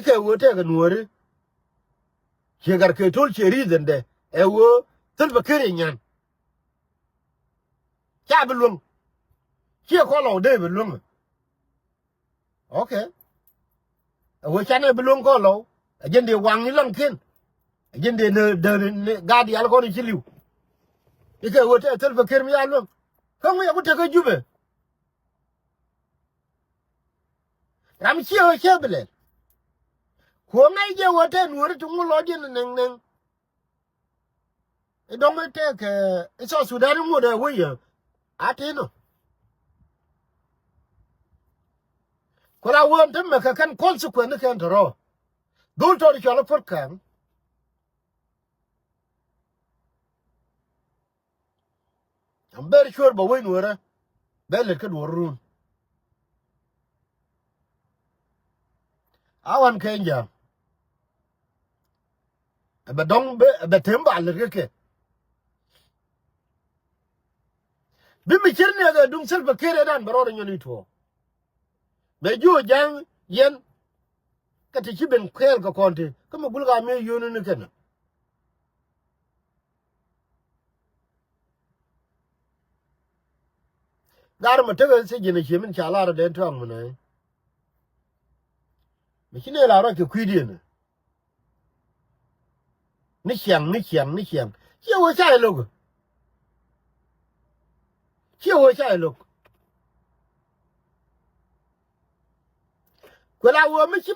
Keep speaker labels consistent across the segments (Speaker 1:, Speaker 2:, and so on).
Speaker 1: ke wo te ga nuore che gar ke tol che reason de e wo tel ba kere nyan cha belung che ko lo de belung okay wo cha ne belung ko lo ajen de wang ni lang ken ajen de ne ga di al ko ni chiliu ke wo te tel ba kere mi alung ko mo ya ko te ko jube ram chi o che bele ko ngai je wo te nuore tu lo je neng e dong te ke e so Sudan mo de wo ye atino ko la won te me ka kan consequence kan ro dul to ri chola por kan am ber sure ba wo nuore bele ke do run awan kenja ba dong be temba le ke bi mi kirne ga dum sel ba kere dan baro nyoni to be ju jang yen ka ti ben kwer ga konti kuma bulga me yonu ne kana gar ma taga se gine che min chala ra den to mun ne mi kine la ro ke kwidi ne ni xiang che wo sai lo ko la wo mi chi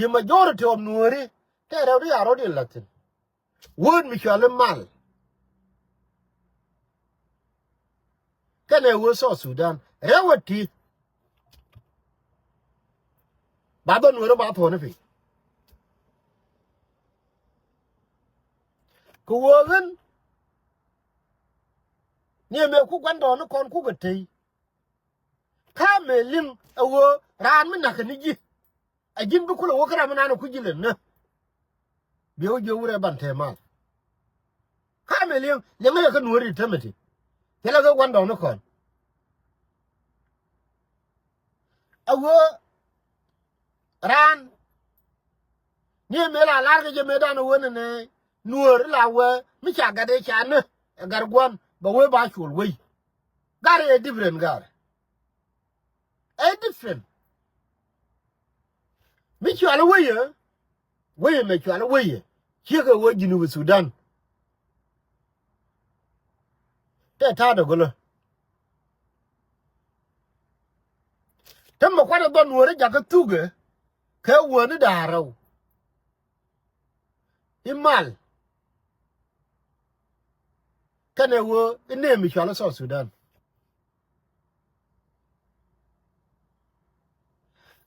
Speaker 1: majority of nuori te ra ri aro de latin won mi chale mal kana wo so Sudan rewati ba do nuoro ba to ne fi ko wo gen ni me ku kwan do no kon ku gate ka me lim awo ran mi na ka ni ji ajin bu kula wo kara mana ku jilen na biyo je wure ban te mal ka me lim le me ka nuori temeti kela ga kwan do no kon awo ran ni me la lar ga je me dan wo ne nuor la we mi cha ga de cha ne gar gwan ba we ba chul we gar e different gar e different mi chwa we me chwa we che ga wo jinu Sudan te ta da golo tamma kwa da nuor ja ka tuge ka wo ne da raw imal kana wo ine mi chwa so Sudan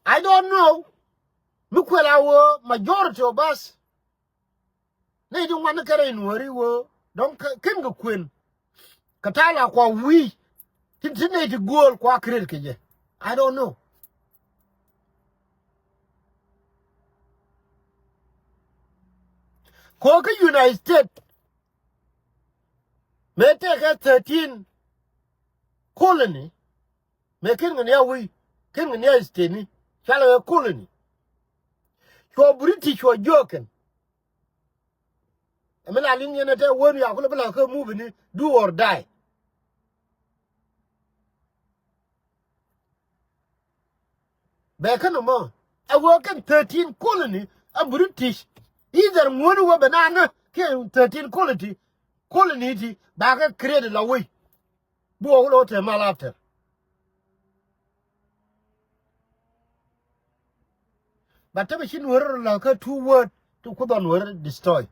Speaker 1: I don't know mikwela wo majority of us ne di wan kare nuori wo don ken go kwen katala kwa wi tintine ti gol kwa kred keje I don't know ko ka United States me te ka 13 colony me ken ngania wi ken ngania steni chala colony cho British cho joken amela linye na te won ya ko bla ko move ni do or die be kan mo a working 13 colony a British either one wo banana ke 13 colony ti ba ka create la we bo lo te malafter but te shin wor la ka two word to ko don wor destroy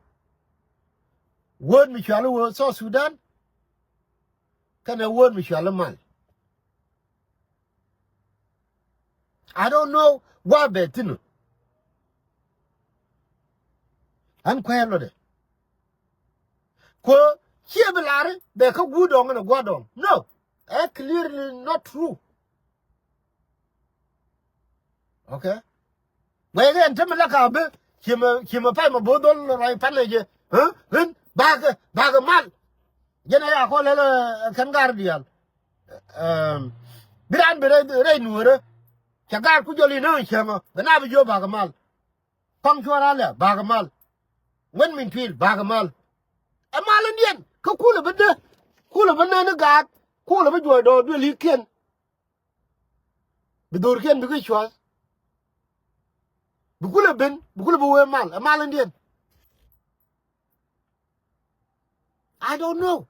Speaker 1: word mi chalo wo so Sudan kana word mi chalo mal I don't know what betinu an kwelo de ko chiebelare be ka gudong na godong no clearly not true okay we ga ntem la ka be chima pa ma bodol rai paleje hen baga mal jena ya ko le kan gardial biran be re nuore chagar ku joli no chama bana bi jo bagamal pang chora le bagamal wen min twil bagamal amal ndien ka kula bede kula bana na gat kula bi jo do li ken bi dur ken bi chwa bi kula ben bi kula bo mal amal ndien I don't know.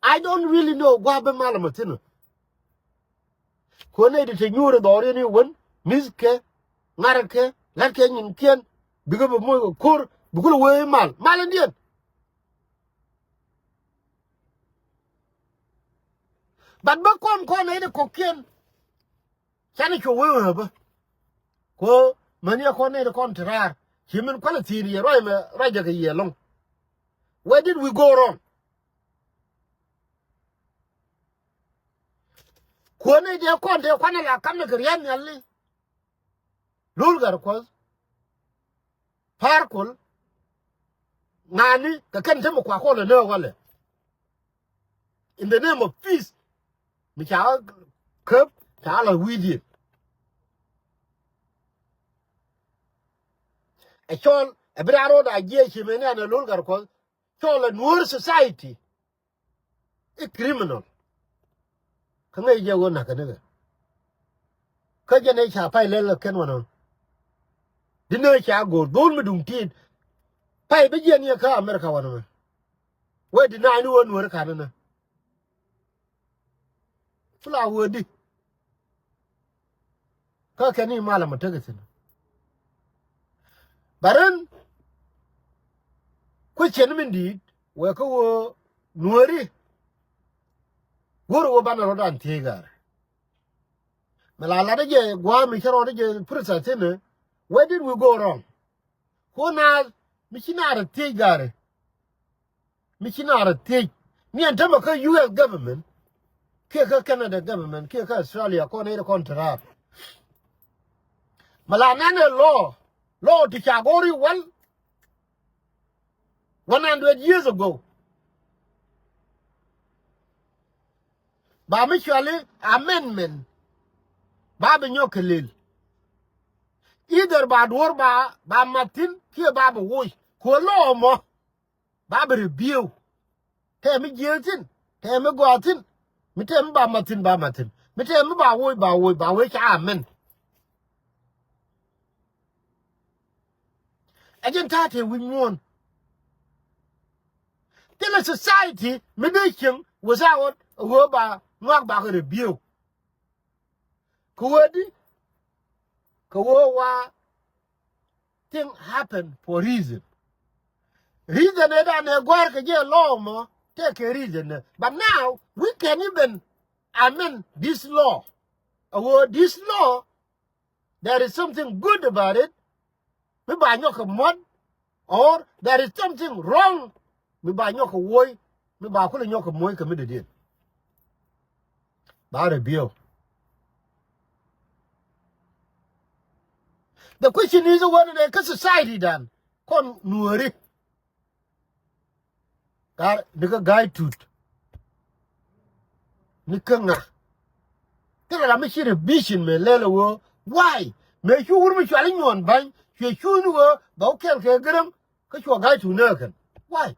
Speaker 1: I don't really know gwa be mal matino ko ne de nyure do re ni won miske ngarke larke nyin ken bi go mo kor bi kula mal ndien but ba kon ne de ko ken chani ko we ba ko mania ko ne de kon trar himen quality ri roi me raja ke ye long. Where did we go wrong? Kone de kon de kwana la kamne kriyan yalli. Lulgar ko parkul ngani ka kan temo kwa ko le no wale. In the name of peace, mi cha kep cha la widi. E chol e braro da je chimene na lulgar ko chol a Nuer society a criminal. Kanga je wona kanega. Ka je ne cha pai le ken wono. Dino cha go dol mi dum tin. Pai be je ni ka America wono. We deny no Nuer kanana. Fula wodi. Ka kani mala matagatin. Baran ko chen min di we ko Nueri goro bana rodan tigar. Malala de gwa mi chero de prisa tene. Where did we go wrong? Kona mishinara tigare. Mishinara tig. Ni antama ka US government, ke ka Canada government, ke ka Australia ko ne contract. Malana ne law to chagori well 100 years ago. Ba mutually amendment ba binyokelil. Either ba dwor ba matin ke ba woy ko law mo ba review. Te mi jetin, te mi gotin, mi te mi ba matin. Mi te mi ba woy cha amen. Agent tate we won. Tell society medication was out ba ngak ba review. Kuwadi wa thing happen for reason. Reason is that they go to get law more, take a reason. But now we can even amend this law. This law, there is something good about it. We buy no mod, or there is something wrong. We buy no way. We buy no more committed it. By a bill. The question is what the society done. Kon Nueri. Nika guy tooth. Nika nga. Tell la me shire vision me lele wo. Why? Me shu wur me chali nyon bany. Shu nu wo ba kel ke gram ka shu guy tu nakan. Why?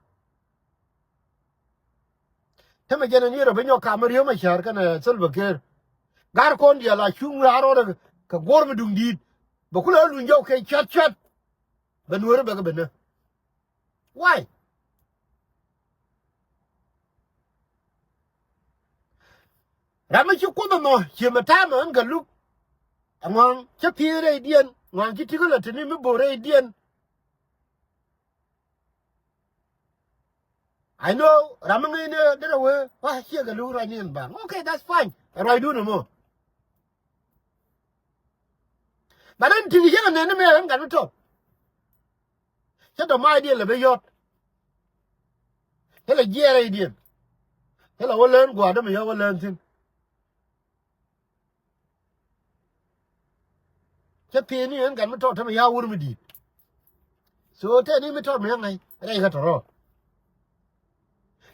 Speaker 1: Tama jana ni ro benyo kamariyo ma shar kana Salva Kiir. Gar kon dia la shu ngaro ka gor me dung dit. Ba kula lu njaw ke chat. Ba Nuer ba ka bena. Why? Rama chi kuma no chi mata ma nga look among chapire dien ngang chi tigala tini mi bore dien. I know Rama ngine dera we wa chi ga lu ra nyen bang. Okay, that's fine. Right do no more. But then tigi che ne ne me nga no to. Che do mai dien le be yot. Hele jere dien. Hele wolen gwa de me yo wolen tin. Che ni en gan me to me ya wur mi di. So te ni me to me ngai. Re ga to ro.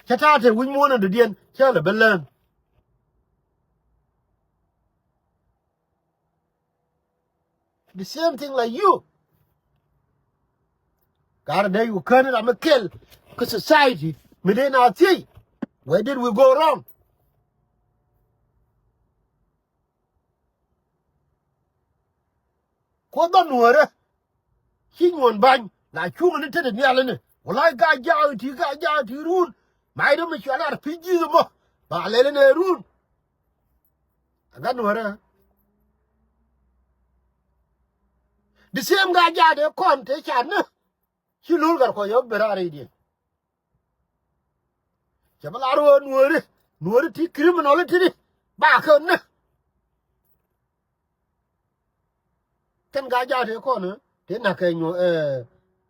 Speaker 1: Che ta te win mo na de dien che le belen. The same thing like you. God, there you can I'm a kill. Because society, me dey not see. Where did we go wrong? Ko don Nuer. He won bang. Na chuma ni tede ni alene. Wala ga ja ti run. Mai do me chala piji mo. Ba lele ne run. Aga Nuer. The same guy ja de kon te chan. He lul gar ko yo berare di. Jabalaro Nuer. Nuer ti criminality ni. Ba ko ne. Ten guy ja de kon. Te na ke nyo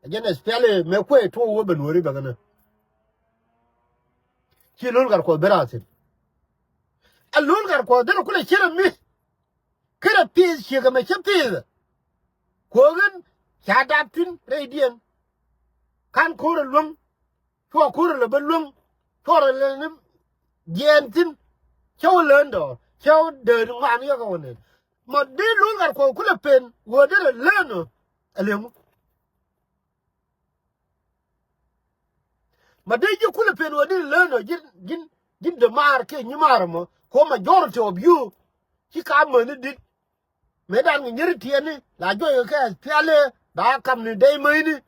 Speaker 1: again especially me kwe to wo ben Nuer ba kana. He lul gar ko berate. A lul gar ko de ko le chira mi. Kira peace she ga me peace. Kogan chadaptin radian kan kore lung to kore le belung to le nim gentin chaw lendo chaw de man yo ko ne mo de lung gar ko kula pen wo de leno alemu ma de ji kula pen wo de leno jin de mar ke ni mar mo ko majority of you ki ka mo ne dit medan ni nyeri tieni la joyo ke piale ba kam ni dey mayni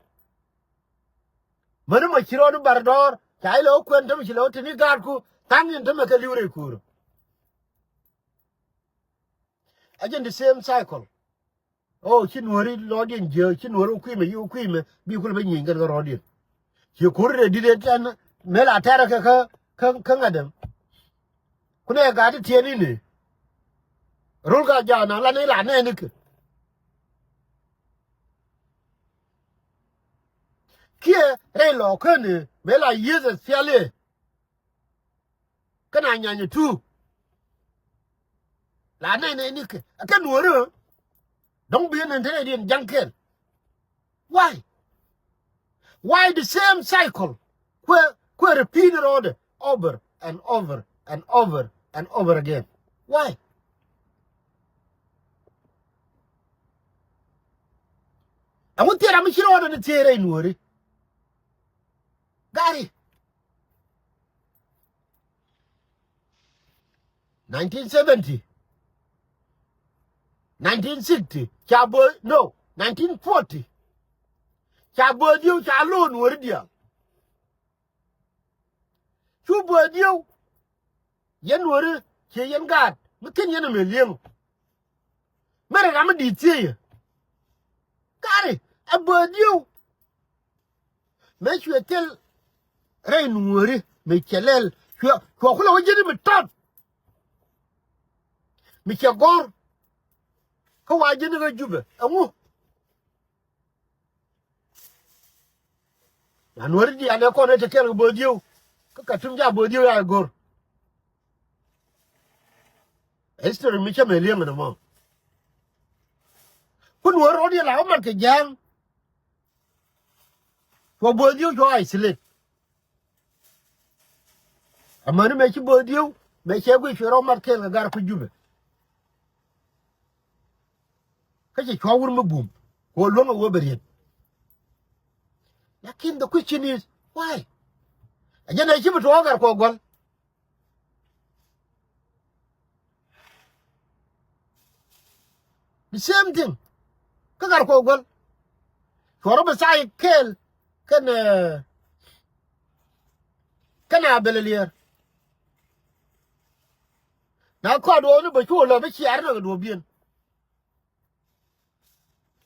Speaker 1: manu ma chiro du bardor chailo kwento mi chilo tini garku tangin to meka liure kuro again the same cycle oh chinwori lodin je chinwori kwime yu kwime bi kul be nyinga ga rodin ye kurre dide tan mela tara ka ngadam kuna ga ti tieni ni rolga jana la ne ni Kia re lo kene mela yeze fiale kana nyanya tu la ne ni ke aka Nuer don't be an intelligent junket why the same cycle where repeated order over and over and over and over again why I want to tell you order the tere Nuer Gary 1970 1960 chabo no 1940 chabo dio chalo Nuer dia chubo dio yen Nuer che yen gad mkin yen me lieng mere ram di tie Gary abodio me chwetel re Nuer me chelel ko kula wajiri me top mi chagor ko wajini ga Juba amu na Nuer di ane ko ne te kel bodio ka katum ja bodio ya gor history mi chame lieng na mo kun Nuer odi la ma ke jang ko bodio jo isolate amani me chi bodio me chegui firo ma kel gar ku Juba kaje chawur mo bum ko longa wo berien lakin the question is why ajana chibu to gar ko gol the same thing ka gar ko gol choro ba sai kel kana belelier na ko do ni ba chu lo ba chiar na do bien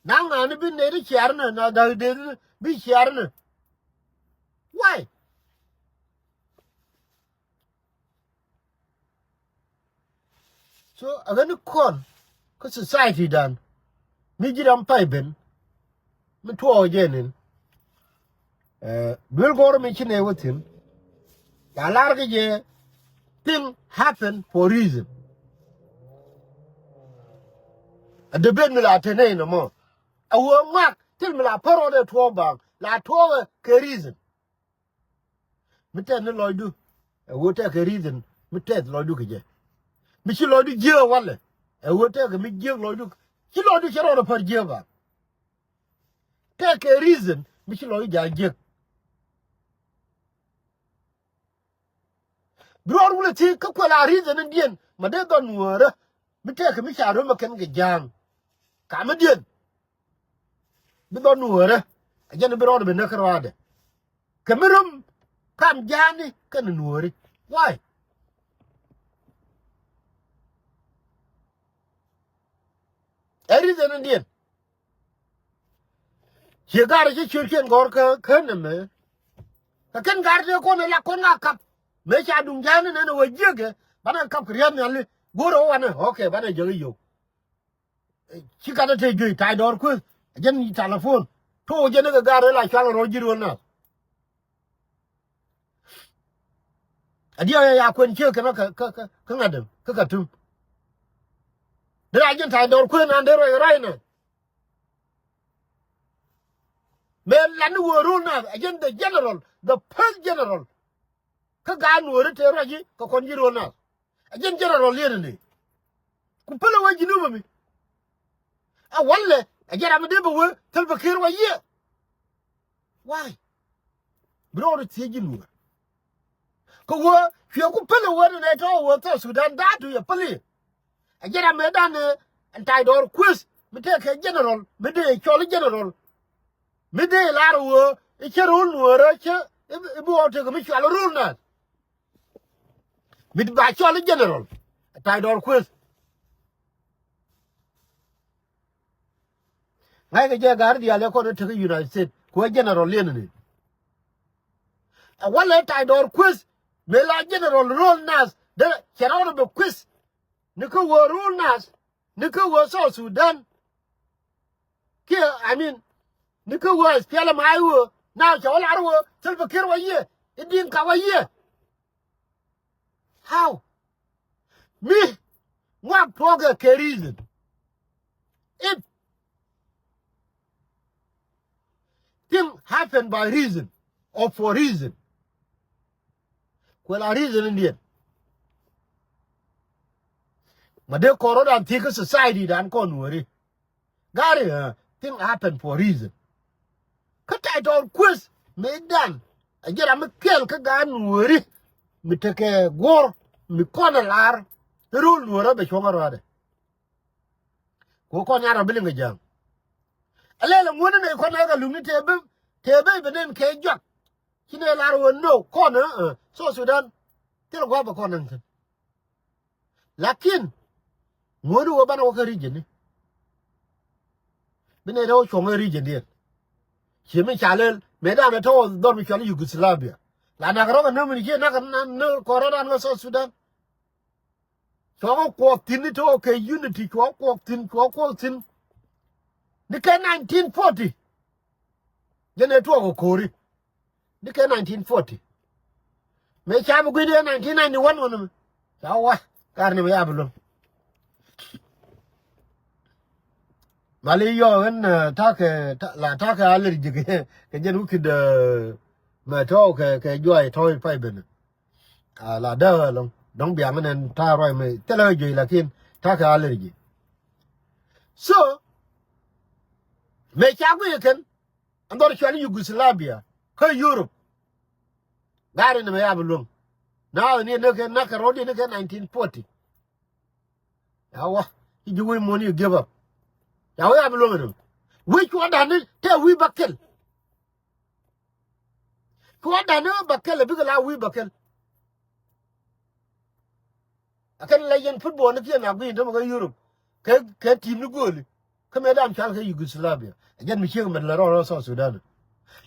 Speaker 1: na ngani bin ne ri chiar na da de bi chiar na why so agani kon ko society dan mi jiram pai ben mi to jenin bil gor mi chine wotin ya large je thing happen for reason the ben mi la tene no mo awo mak til mi la paro de to bang la to ke reason mi ten loidu awo te ke reason mi te loidu ke je mi chi loidu je wala awo te ke mi je loidu Kilo do chero per jeva. Take a reason, Michelo Jajek. Bro, will take a reason and yen, Madame Nuer, me take a Michel Romacan get jam. Come again. Be don't Nuer, I get a bit on the Nakarade. Camerum, come Janny, can Nuer. Why? A reason and yen. She got a chicken gorka, Kernem. I can guard your corner like on cup. Make I do Jan and a jigger, but I come Rian, go on. Okay, but I jelly you. She got take you tied or quick. Again, you telephone. Two general guard like Charles Roger or not. A dear, I couldn't kill come at them, cook at him. The agent tied or queen and they're right. Men Lanu rule now, again the general, the first general. Kagan were it a raji, Kakonjiro now. Again, General Leary. Kupilla way you know me. I wonder, again, I'm a devil will tell the Kira year. Why? Bro, it's a genu. Kawa, if you could pull away and at all, what else would that to your police? Again, I made an anti door quiz, me take a general, me day a jolly general. Me day Laro, it's your own word, if you want to make you a rule now. With by Charlie General, a tied or quiz. Like a Jagardi, I according to the United States, who General Lenin. A one let tied or quiz, Mela General Roll Nas, the Charlotte quiz. Nico were rule Nas, Nico was all Sudan. Here, I mean, Nico was Pialamaiwo, now Chalarwo, Silver Kirwa year, it didn't cover a year. How? Me? What program can reason? If things happen by reason or for reason, well, a reason in the end. But they call it take a society that can't worry. Gary, things happen for reason. Cut I don't quiz, made done. I get a kill, can't worry. Me take a war, me corner lar, the rule were a shower. Go on our billing a jam. A little one and a corner luminate table, the name K. Jack. He never no corner, so Sudan, till go up a corner. Lakin, what do about a region? Been a road from a region there. She may challenge, Madame at all, Dormitory Yugoslavia. La nagrova no me je no corona no so Sudan. So ko tin to okay unity ko tin. The 1940. Jene to ko kori. The 1940. Me chabu gwi 1991 wono. Sawa karne me abulum. Mali yo en take allergy ke jenu kid mà cho cái joy thôi phải bên là đỡ luôn đóng biển nên ta rồi mày thế là gì là kiên ta cái là gì so mày chắc cái cái anh đó là Yugoslavia cái Europe gari này mày áp luôn nào ni nó cái road ni cái 1940 yawa you will money give up yawa áp luôn rồi which one that tell we back What I know about Kelly because I will back. I can lay in football again. I've been to Europe. Can team the goal. Come here, I'm trying to Yugoslavia. Again, we hear Medlar South Sudan.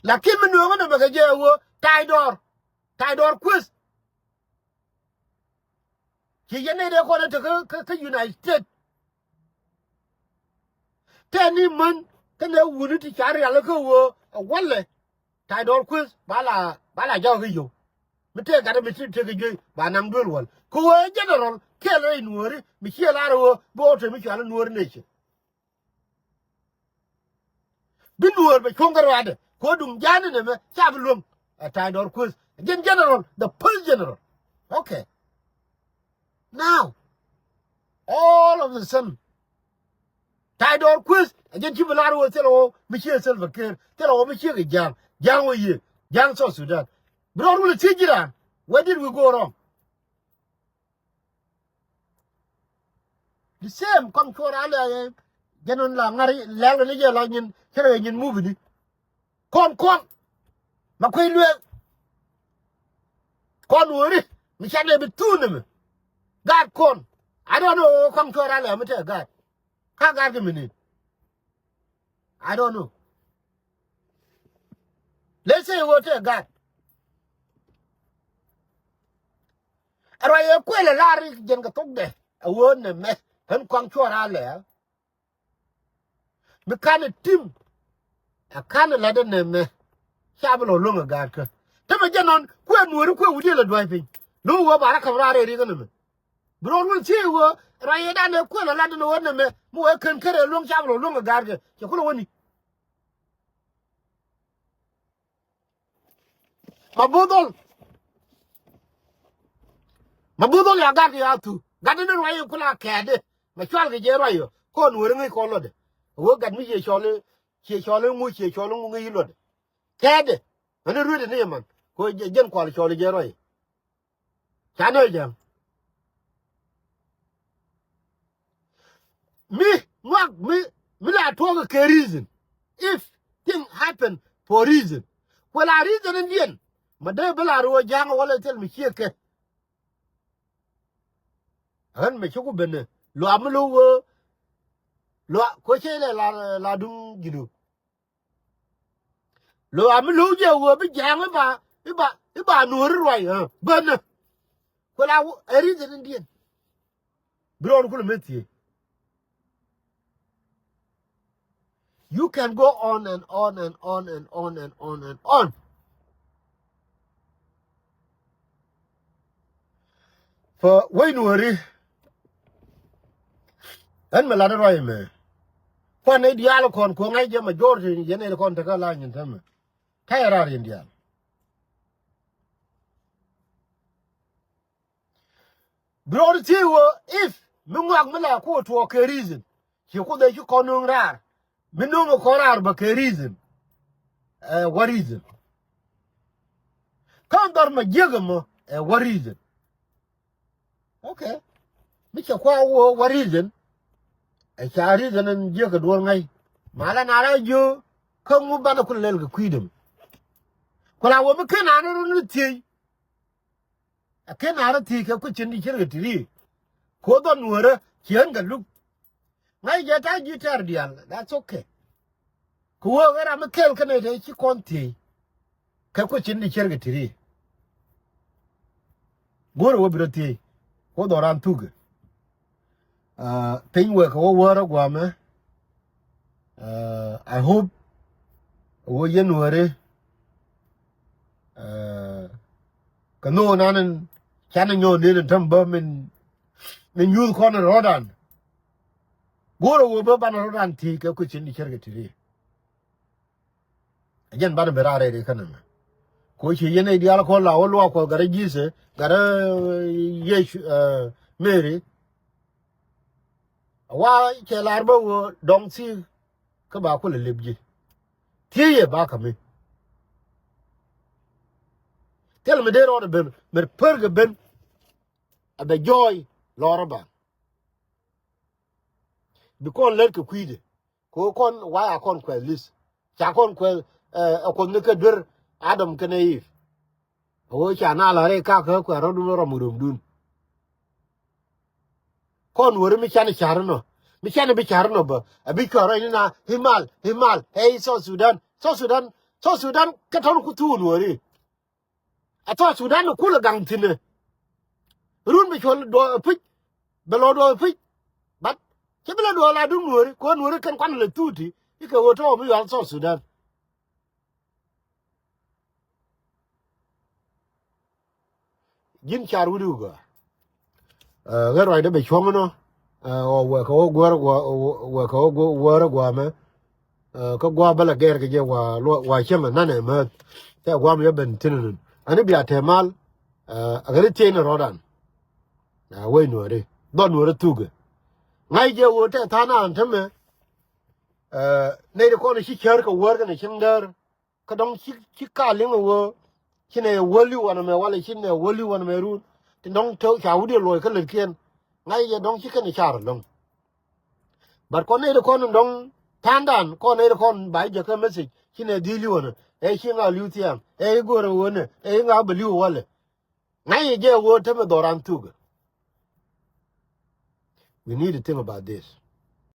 Speaker 1: Like him and no one of a jail, tied or quiz. He never wanted to go to United States. 10 months, then they wouldn't carry a local one. Tied or quiz, bala jog. Me take a machine take a gay, but I'm good one. Cool general, kill a Nuer, Michel Arrow, bought a Michel Nuer nation. Be Nuer, but Congarad, Kodum Janin, Chavalum, a tied or quiz. Again, general, the Pulse general. Okay. Now, all of a sudden, tai dor quiz ajen ti belar wo telo mi che selva ker telo mi che jang wo ye jang so Sudan bro will ti jiran where did we go wrong the same come for ala genon la ngari lel ni je la nyin kere nyin mubi ni kon ma koy lwe kon wori mi chane be tunem god kon I don't know come for ala mi te god ka god ke mini I don't know let's say what god ara ye kwele lari jen ka tok de awon ne me han kon for ala mi kan tim a kan la de ne me shablo lunga god ka tama janon ko nuori ko wudi la doy pin no wo bara ka rare ri gane me bro won ti wo raye da ne ko la de no wonne me mo wa kan kare lung shablo lunga god ka ke ko woni mabudol ya god ya tu gade ne raye kula kede ma chwal ge je rayo ko nuori ngi ko lode wo gad mi je chole ngu ngi lode kede ane rude ne man ko jen kwal chole je rayo chano jam me la talk a reason if thing happen for reason well a reason indian made bela ro jang wala tel mi cheke han me chugo bene lo amlo wo lo ko chele la dum gidu lo amlo je wo bi jang ba no roi ha bene well a reason indian bro ko metie you can go on and on and on and on and on and on. For when worry, and Melana Royme. For a dialog con I majority in general contact line in them. Tire India. Broad if Mungak Mela quote to a reason, she could you con rare. Minum Korar, but a reason. What reason? Count on my jigamo, what reason? Okay. Mr. Kwa, what reason? A child reason and jigger doing Malanara, you come with Banacul Quidum. Well, I will be can I tea. I can't take a kitchen in the tea. Quote on Nuer, younger look. My jet, I get that's okay. Whoever I'm a kill can I take you conti? Kakuchin the cherry. Go over the tea. Hold on, Tug. Thing work over Guame. I hope we January. Canoe and Cannon your little tumble in you corner Rodan. Go over Rodan tea, Kakuchin the cherry. Again, Bada Berare economy. Coach Yene Dialcola, all walk or Garagise, Gara Yesh Mary. Why Chelarbo don't see Kabakula Libji. Tea back of me. Tell me there ought to be, but Purga Ben at the joy, Loraba. Because let a quid. Go con, why I can't quell this. Chacon quell. A conductor Adam Canaeve. Oh, Chanala Reka, Rodum Dun. Con were Michana Charno. Michana Bicharno, a big Corina, Himal, hey, South Sudan, Caton Kutun worry. I thought Sudan cool a gangtin. Run Michel do a pit, below do a pit. But Kibla do I don't worry, Con work and Conle Tutti, you can go to me also Sudan. Jin Charuga. Where I be Chomano, or work all work all go word guame, Kogwabella Gerga, Wachema, none emerged. That Guam Yabin Tinin. And if you are Temal, a great chain Rodan. Way no, don't worry too good. My dear, what a Tana and Tame, Nei de ko shi char ka wor ga shin dar ka dong shi ka ling wo shine woli wana me wala shine woli wana me ru ti dong to cha wudi loy ka le kien ngai ye dong shi ka ni char long bar ko nei de ko dong pandan ko nei de ko bai je ka message shine dili wana shi nga lu tiam go ro wona nga beli wala ngai je wo te me doran tuga. We need to think about this.